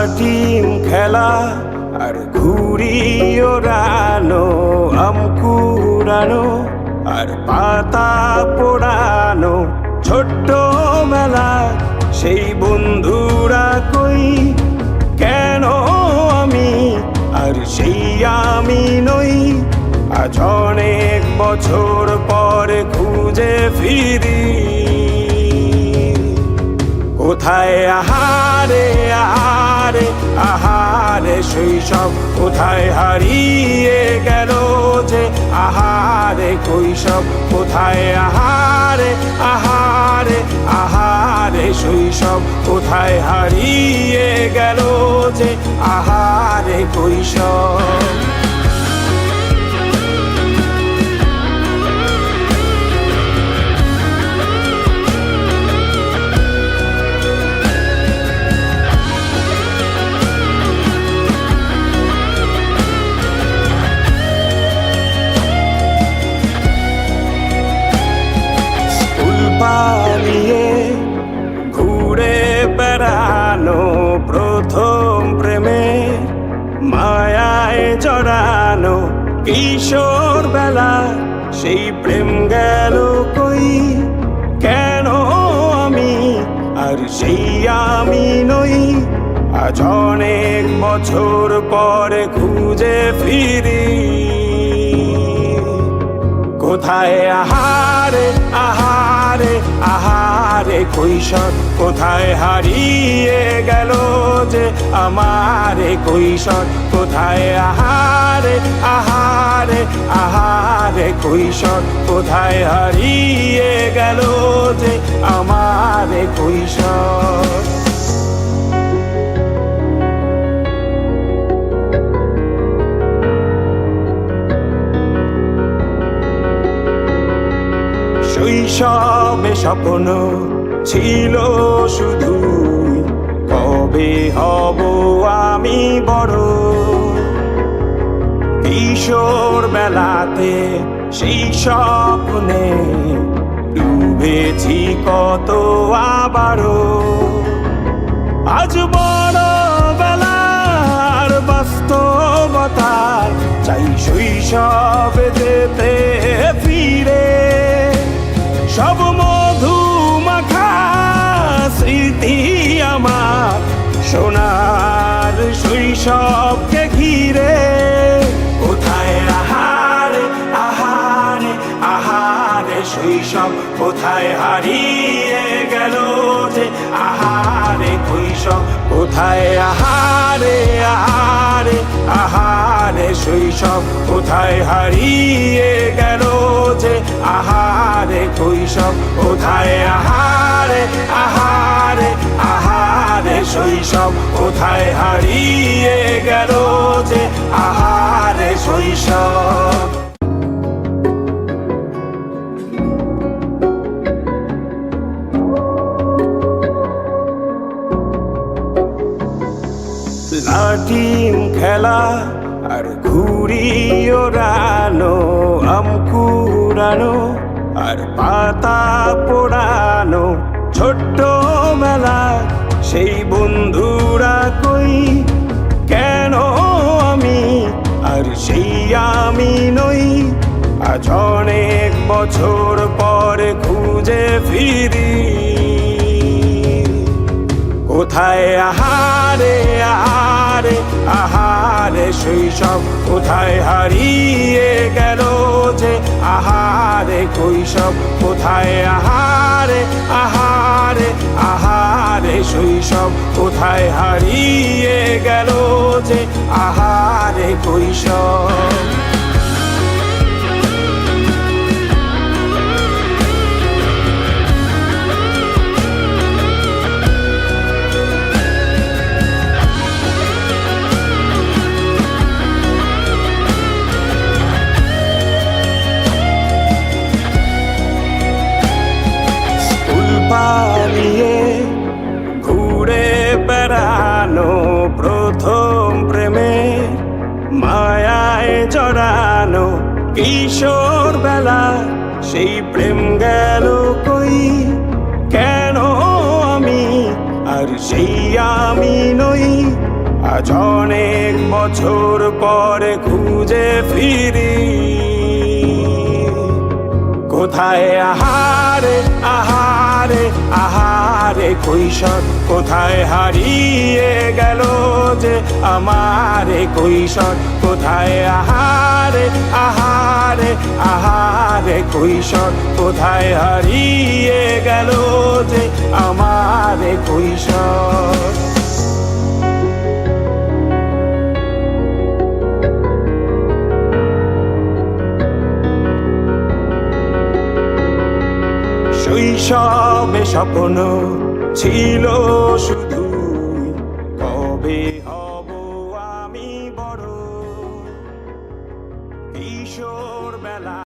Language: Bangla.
লাটিম খেলা আর ঘুড়ি ওড়ানো, আম কুড়ানো আর পাতা পোড়ানো, ছোট্ট মেলা সেই বন্ধুরা কই, কেন আমি আর সেই আমি নই। আজ অনেক বছর পরে খুঁজে ফিরি, কোথায় আহারে আহারে আহারে শৈশব, কোথায় হারিয়ে গেল যে আহারে কৈশব, কোথায় আহারে আহারে আহারে শৈশব, কোথায় হারিয়ে গেল যে আহারে কৈশব। পালিয়ে ঘুরে বেড়ানো, প্রথম প্রেমে মায়ায় জড়ানো, কিশোর বেলা সেই প্রেম গেল কই, কেন আমি আর সেই আমি নই। আজ অনেক বছর পরে খুঁজে ফিরি, কোথায় আহারে আহারে আহারে কৈশোর, কোথায় হারিয়ে গেল যে আমারে কৈশোর, কোথায় আহারে আহারে আহারে কৈশোর, কোথায় হারিয়ে গেল যে আমারে কৈশোর। শৈশবে স্বপ্ন ছিল শুধু, কবে হব আমি বড়। কিশোর বেলাতে সেই স্বপ্নে ডুবেছি কত আবারও, আজ বড় বেলার বাস্তবতার চাই শৈশবে যেতে ফিরে। সব মধু মাখা স্মৃতি আমার সোনার শৈশবকে ঘিরে, কোথায় আহারে আহারে আহারে শৈশব, কোথায় হারিয়ে গেল যে আহারে কৈশোর, কোথায় আহারে আহারে আহারে শৈশব, কোথায় হারিয়ে গেল যে আহারে কৈশোর, কোথায় আহারে আহারে আহারে শৈশব, কোথায় হারিয়ে গেল যে আহারে শৈশব। লাটিম খেলা আর ঘুড়ি ওড়ানো, আম কুড়ানো আর পাতা পোড়ানো, ছোট্ট মেলা সেই বন্ধুরা কই, কেন আমি আর সেই আমি নই। আজ অনেক বছর পরে খুঁজে ফিরি, কোথায় আহারে আহারে আহারে শৈশব, কোথায় হারিয়ে গেল যে আহারে কৈশব, কোথায় আহারে আহারে আহারে শৈশব, কোথায় হারিয়ে গেল যে আহারে কৈশব। পালিয়ে ঘুরে বেড়ানো, প্রথম প্রেমে মায়ায় জড়ানো, কিশোর বেলা সেই প্রেম গেল কই, কেন আমি আর সেই আমি নই। আজ অনেক বছর পরে খুঁজে ফিরি। কোথায় আহারে আহারে আহারে কৈশোর, কোথায় হারিয়ে গেল যে আমার কৈশোর? কোথায় আহারে আহারে আহারে কৈশোর, কোথায় হারিয়ে গেল যে আমার কৈশোর? শৈশবে স্বপ্ন ছিল শুধু, কবে হব আমি বড়? কিশোর বেলা